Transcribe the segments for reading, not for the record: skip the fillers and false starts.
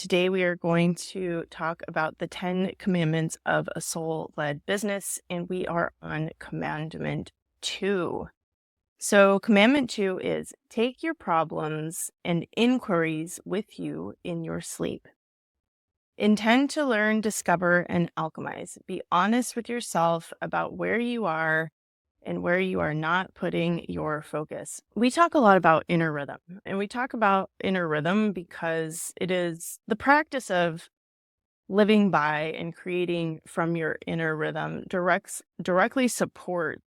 Today, we are going to talk about the 10 commandments of a soul led business, and we are on commandment 2. So, commandment 2 is take your problems and inquiries with you in your sleep. Intend to learn, discover, and alchemize. Be honest with yourself about where you are and where you are not putting your focus. We talk a lot about inner rhythm, and we talk about inner rhythm because it is the practice of living by and creating from your inner rhythm directly support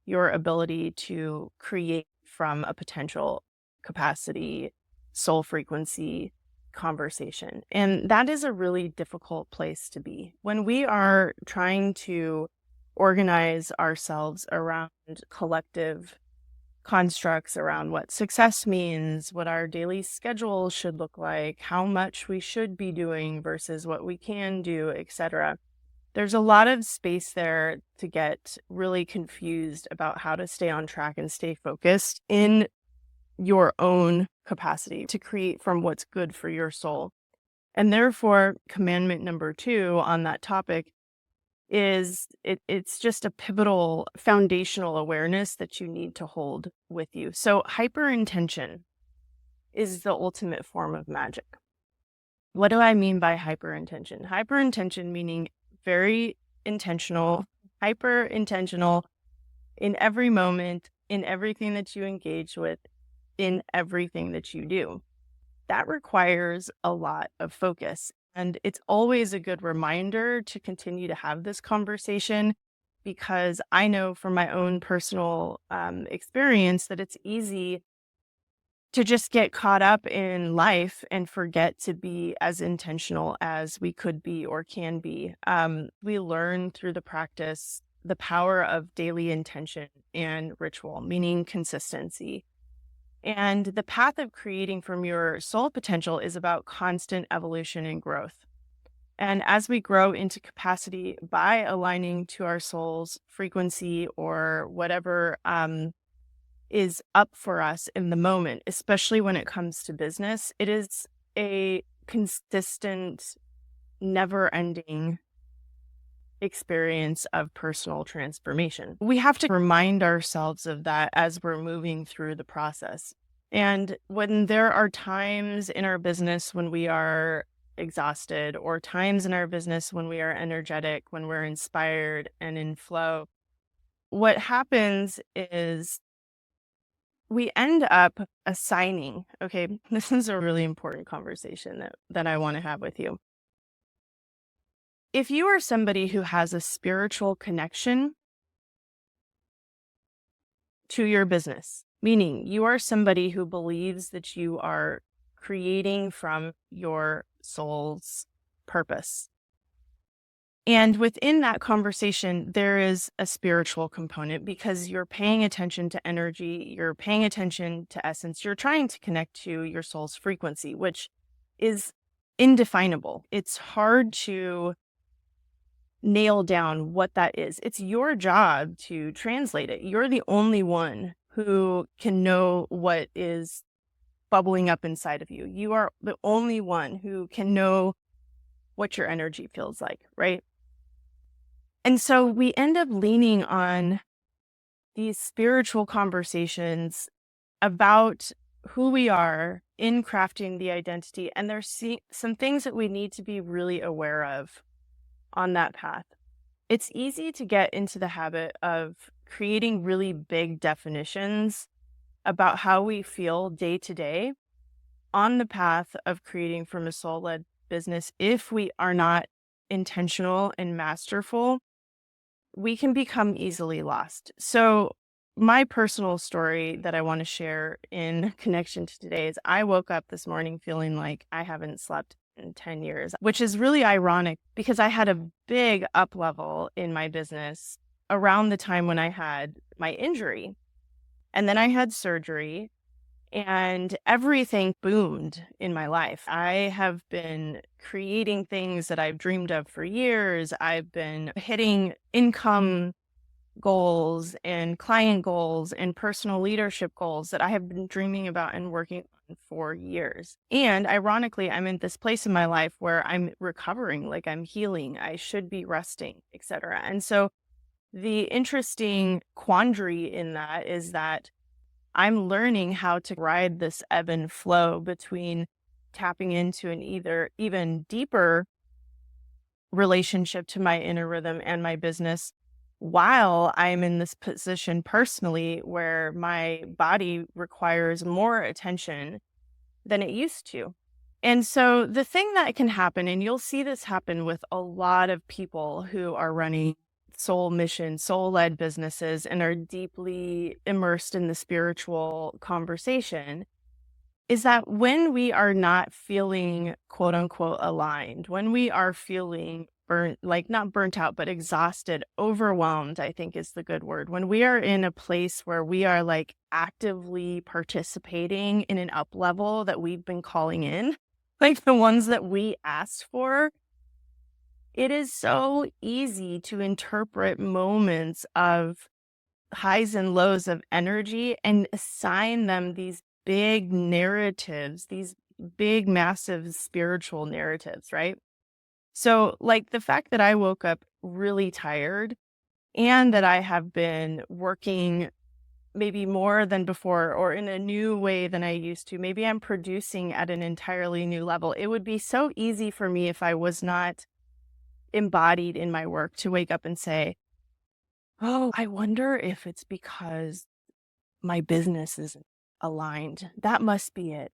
your ability to create from a potential capacity, soul frequency, conversation. And that is a really difficult place to be. When we are trying to organize ourselves around collective constructs around what success means, what our daily schedule should look like, how much we should be doing versus what we can do, etc. There's a lot of space there to get really confused about how to stay on track and stay focused in your own capacity to create from what's good for your soul. And therefore, commandment number 2 on that topic is it's just a pivotal foundational awareness that you need to hold with you. So hyperintention is the ultimate form of magic. What do I mean by hyperintention? Hyperintention meaning very intentional, hyper intentional in every moment, in everything that you engage with, in everything that you do. That requires a lot of focus. And it's always a good reminder to continue to have this conversation because I know from my own personal experience that it's easy to just get caught up in life and forget to be as intentional as we could be or can be. We learn through the practice the power of daily intention and ritual, meaning consistency. And the path of creating from your soul potential is about constant evolution and growth. And as we grow into capacity by aligning to our soul's frequency or whatever is up for us in the moment, especially when it comes to business, it is a consistent, never ending experience of personal transformation. We have to remind ourselves of that as we're moving through the process. And when there are times in our business when we are exhausted, or times in our business when we are energetic, when we're inspired and in flow, what happens is we end up assigning, okay, this is a really important conversation that I want to have with you. If you are somebody who has a spiritual connection to your business, meaning you are somebody who believes that you are creating from your soul's purpose. And within that conversation, there is a spiritual component because you're paying attention to energy, you're paying attention to essence, you're trying to connect to your soul's frequency, which is indefinable. It's hard to nail down what that is. It's your job to translate it. You're the only one who can know what is bubbling up inside of you. You are the only one who can know what your energy feels like, right? And so we end up leaning on these spiritual conversations about who we are in crafting the identity. And there's some things that we need to be really aware of on that path. It's easy to get into the habit of creating really big definitions about how we feel day to day on the path of creating from a soul-led business. If we are not intentional and masterful, we can become easily lost. So my personal story that I want to share in connection to today is I woke up this morning feeling like I haven't slept in 10 years, which is really ironic because I had a big up level in my business around the time when I had my injury. And then I had surgery and everything boomed in my life. I have been creating things that I've dreamed of for years. I've been hitting income goals and client goals and personal leadership goals that I have been dreaming about and working on for years. And ironically, I'm in this place in my life where I'm recovering, like I'm healing, I should be resting, etc. And so the interesting quandary in that is that I'm learning how to ride this ebb and flow between tapping into an either even deeper relationship to my inner rhythm and my business while I'm in this position personally where my body requires more attention than it used to. And so the thing that can happen, and you'll see this happen with a lot of people who are running soul mission, soul led businesses and are deeply immersed in the spiritual conversation, is that when we are not feeling quote unquote aligned, when we are feeling burnt, like not burnt out, but exhausted, overwhelmed, I think is the good word. When we are in a place where we are like actively participating in an up level that we've been calling in, like the ones that we asked for, it is so easy to interpret moments of highs and lows of energy and assign them these big narratives, these big, massive spiritual narratives, right? So, like the fact that I woke up really tired and that I have been working maybe more than before or in a new way than I used to, maybe I'm producing at an entirely new level. It would be so easy for me if I was not embodied in my work to wake up and say, oh, I wonder if it's because my business isn't aligned. That must be it.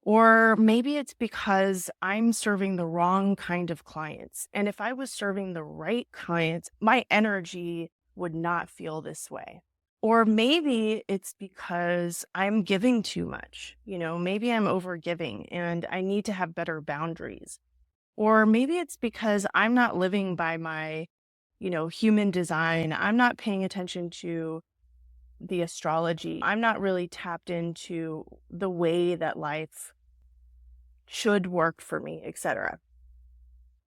Or maybe it's because I'm serving the wrong kind of clients. And if I was serving the right clients, my energy would not feel this way. Or maybe it's because I'm giving too much. Maybe I'm over giving and I need to have better boundaries. Or maybe it's because I'm not living by my, human design. I'm not paying attention to the astrology. I'm not really tapped into the way that life should work for me, etc.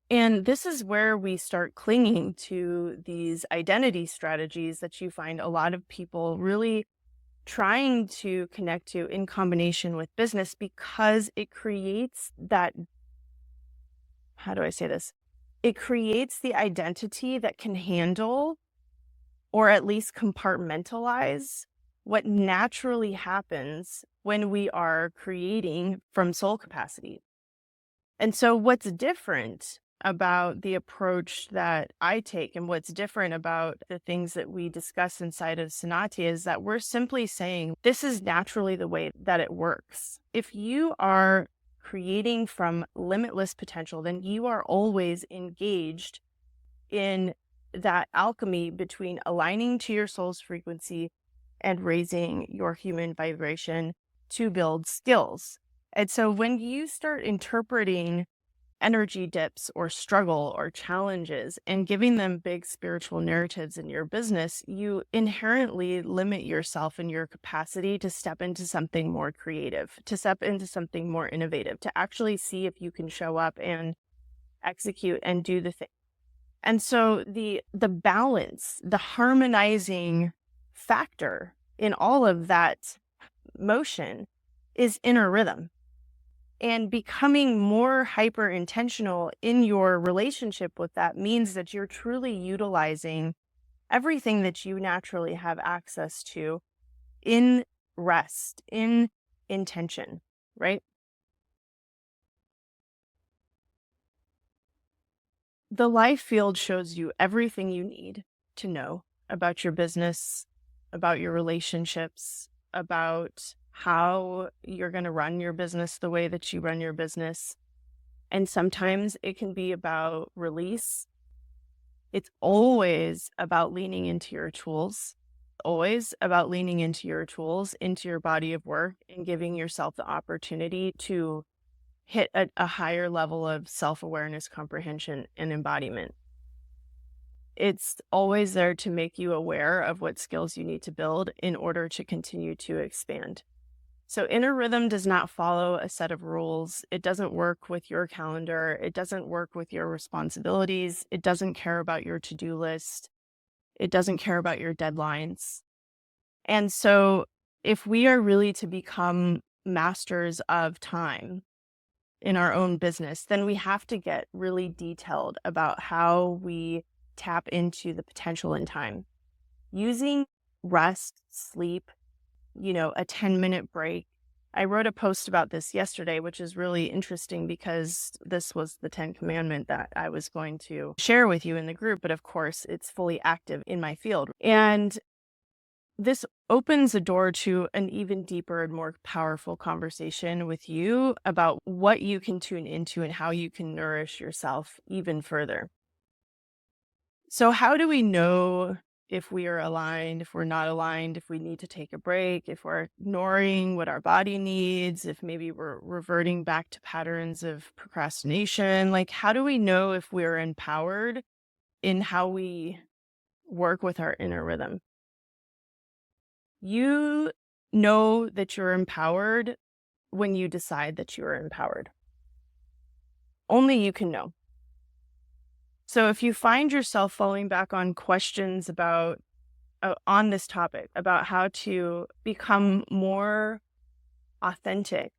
And this is where we start clinging to these identity strategies that you find a lot of people really trying to connect to in combination with business because it creates that, how do I say this? It creates the identity that can handle or at least compartmentalize what naturally happens when we are creating from soul capacity. And so, what's different about the approach that I take and what's different about the things that we discuss inside of Sanati is that we're simply saying this is naturally the way that it works. If you are creating from limitless potential, then you are always engaged in that alchemy between aligning to your soul's frequency and raising your human vibration to build skills. And so when you start interpreting energy dips or struggle or challenges and giving them big spiritual narratives in your business, you inherently limit yourself and your capacity to step into something more creative, to step into something more innovative, to actually see if you can show up and execute and do the thing. And so the balance, the harmonizing factor in all of that motion is inner rhythm. And becoming more hyper intentional in your relationship with that means that you're truly utilizing everything that you naturally have access to in rest, in intention, right? The life field shows you everything you need to know about your business, about your relationships, about how you're going to run your business the way that you run your business. And sometimes it can be about release. It's always about leaning into your tools, always about leaning into your tools, into your body of work, and giving yourself the opportunity to hit a higher level of self-awareness, comprehension, and embodiment. It's always there to make you aware of what skills you need to build in order to continue to expand. So inner rhythm does not follow a set of rules. It doesn't work with your calendar. It doesn't work with your responsibilities. It doesn't care about your to-do list. It doesn't care about your deadlines. And so if we are really to become masters of time in our own business, then we have to get really detailed about how we tap into the potential in time. Using rest, sleep, a 10-minute break. I wrote a post about this yesterday, which is really interesting because this was the 10th commandment that I was going to share with you in the group. But of course, it's fully active in my field. And this opens a door to an even deeper and more powerful conversation with you about what you can tune into and how you can nourish yourself even further. So, how do we know if we are aligned, if we're not aligned, if we need to take a break, if we're ignoring what our body needs, if maybe we're reverting back to patterns of procrastination? Like, how do we know if we're empowered in how we work with our inner rhythm? You know that you're empowered when you decide that you are empowered. Only you can know. So if you find yourself falling back on questions about on this topic about how to become more authentic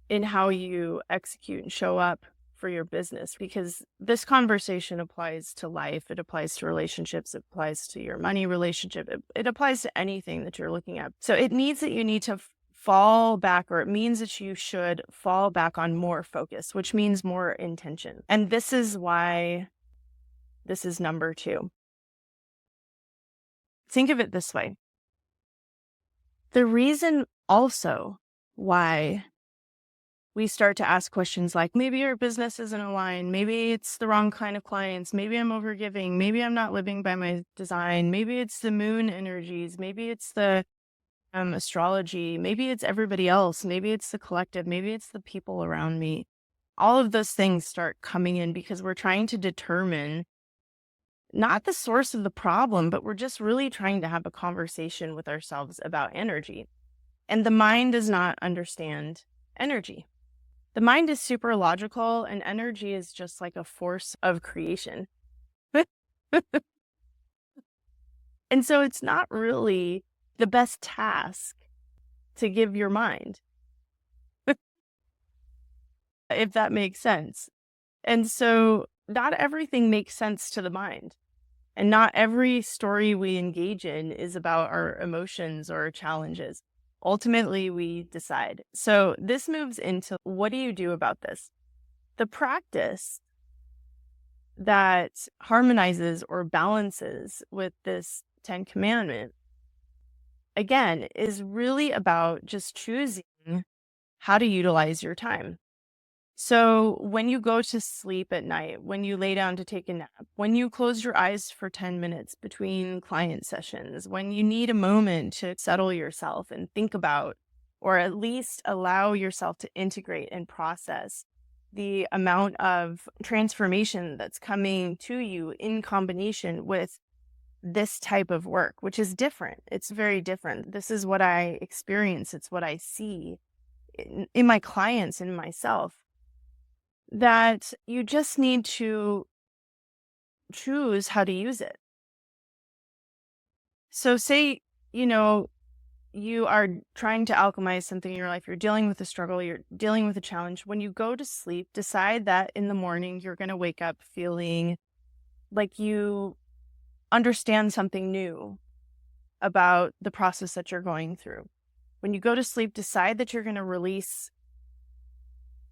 in how you execute and show up for your business, because this conversation applies to life, it applies to relationships, it applies to your money relationship, it applies to anything that you're looking at. So it means that you need to fall back, or it means that you should fall back on more focus, which means more intention. And this is why this is number 2. Think of it this way. The reason also why we start to ask questions like, maybe your business isn't aligned, maybe it's the wrong kind of clients, maybe I'm overgiving, maybe I'm not living by my design, maybe it's the moon energies, maybe it's the astrology, maybe it's everybody else, maybe it's the collective, maybe it's the people around me. All of those things start coming in because we're trying to determine not the source of the problem, but we're just really trying to have a conversation with ourselves about energy. And the mind does not understand energy. The mind is super logical, and energy is just like a force of creation. And so it's not really the best task to give your mind, if that makes sense. And so not everything makes sense to the mind. And not every story we engage in is about our emotions or our challenges. Ultimately, we decide. So this moves into, what do you do about this? The practice that harmonizes or balances with this 10 commandment, again, is really about just choosing how to utilize your time. So when you go to sleep at night, when you lay down to take a nap, when you close your eyes for 10 minutes between client sessions, when you need a moment to settle yourself and think about, or at least allow yourself to integrate and process the amount of transformation that's coming to you in combination with this type of work, which is different. It's very different. This is what I experience. It's what I see in my clients and myself. That you just need to choose how to use it. So say, you are trying to alchemize something in your life, you're dealing with a struggle, you're dealing with a challenge. When you go to sleep, decide that in the morning you're going to wake up feeling like you understand something new about the process that you're going through. When you go to sleep, decide that you're going to release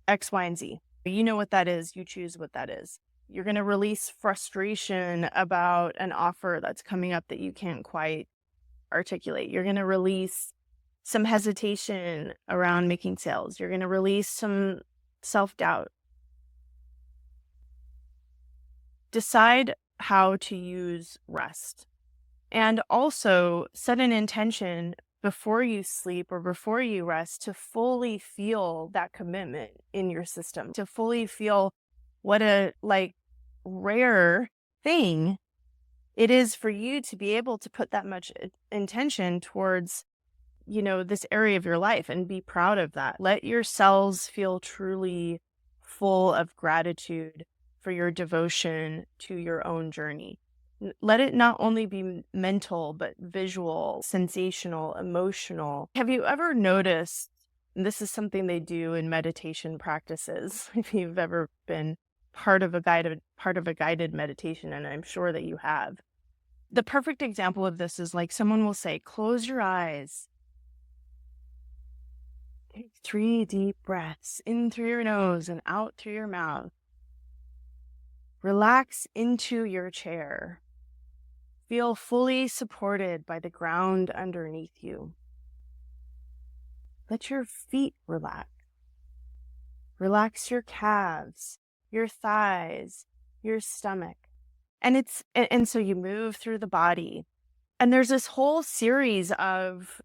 X, Y, and Z. You know what that is. You choose what that is. You're going to release frustration about an offer that's coming up that you can't quite articulate. You're going to release some hesitation around making sales. You're going to release some self-doubt. Decide how to use rest. And also set an intention before you sleep or before you rest to fully feel that commitment in your system, to fully feel what a rare thing it is for you to be able to put that much intention towards, this area of your life, and be proud of that. Let your cells feel truly full of gratitude for your devotion to your own journey. Let it not only be mental, but visual, sensational, emotional. Have you ever noticed, and this is something they do in meditation practices, if you've ever been part of a guided meditation, and I'm sure that you have. The perfect example of this is like someone will say, close your eyes, take 3 deep breaths in through your nose and out through your mouth. Relax into your chair. Feel fully supported by the ground underneath you. Let your feet relax. Relax your calves, your thighs, your stomach. And so you move through the body. And there's this whole series of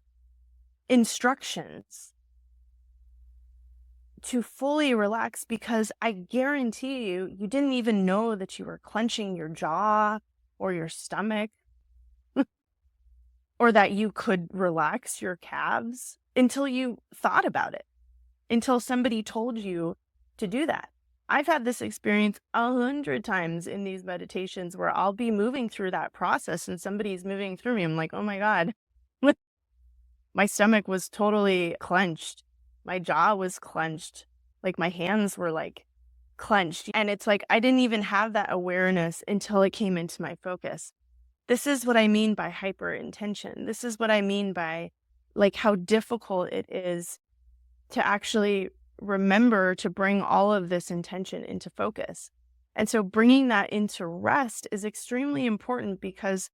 instructions to fully relax, because I guarantee you, you didn't even know that you were clenching your jaw or your stomach or that you could relax your calves until you thought about it, until somebody told you to do that. I've had this experience 100 times in these meditations where I'll be moving through that process and somebody's moving through me. I'm like, oh my God, my stomach was totally clenched. My jaw was clenched. Like my hands were like clenched. And it's like, I didn't even have that awareness until it came into my focus. This is what I mean by hyper intention. This is what I mean by like how difficult it is to actually remember to bring all of this intention into focus. And so bringing that into rest is extremely important, because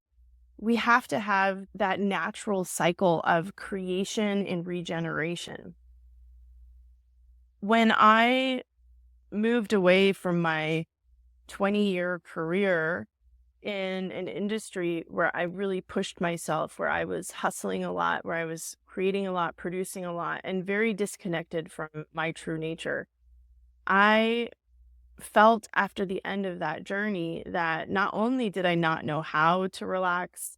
we have to have that natural cycle of creation and regeneration. When I moved away from my 20-year career in an industry where I really pushed myself, where I was hustling a lot, where I was creating a lot, producing a lot, and very disconnected from my true nature, I felt after the end of that journey that not only did I not know how to relax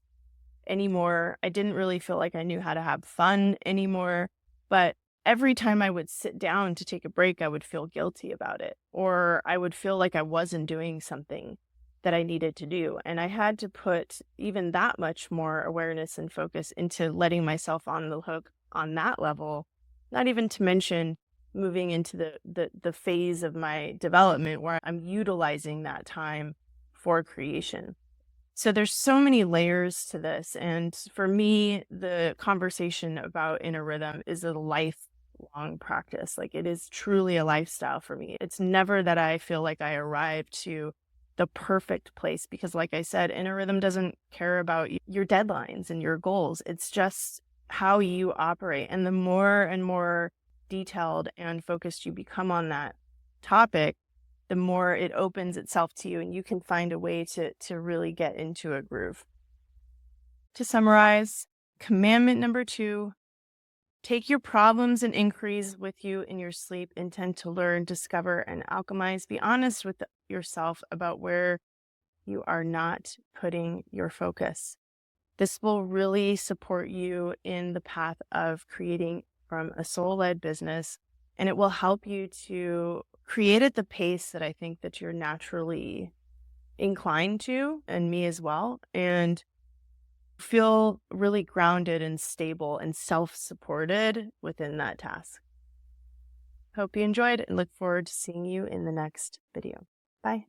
anymore, I didn't really feel like I knew how to have fun anymore, but every time I would sit down to take a break, I would feel guilty about it, or I would feel like I wasn't doing something that I needed to do. And I had to put even that much more awareness and focus into letting myself on the hook on that level, not even to mention moving into the phase of my development where I'm utilizing that time for creation. So there's so many layers to this. And for me, the conversation about inner rhythm is a lifelong practice. Like it is truly a lifestyle for me. It's never that I feel like I arrived to the perfect place, because like I said, inner rhythm doesn't care about your deadlines and your goals. It's just how you operate. And the more and more detailed and focused you become on that topic, the more it opens itself to you and you can find a way to really get into a groove. To summarize, commandment number 2, take your problems and inquiries with you in your sleep. Intend to learn, discover, and alchemize. Be honest with yourself about where you are not putting your focus. This will really support you in the path of creating from a soul-led business, and it will help you to create at the pace that I think that you're naturally inclined to, and me as well, and feel really grounded and stable and self-supported within that task. Hope you enjoyed and look forward to seeing you in the next video. Bye.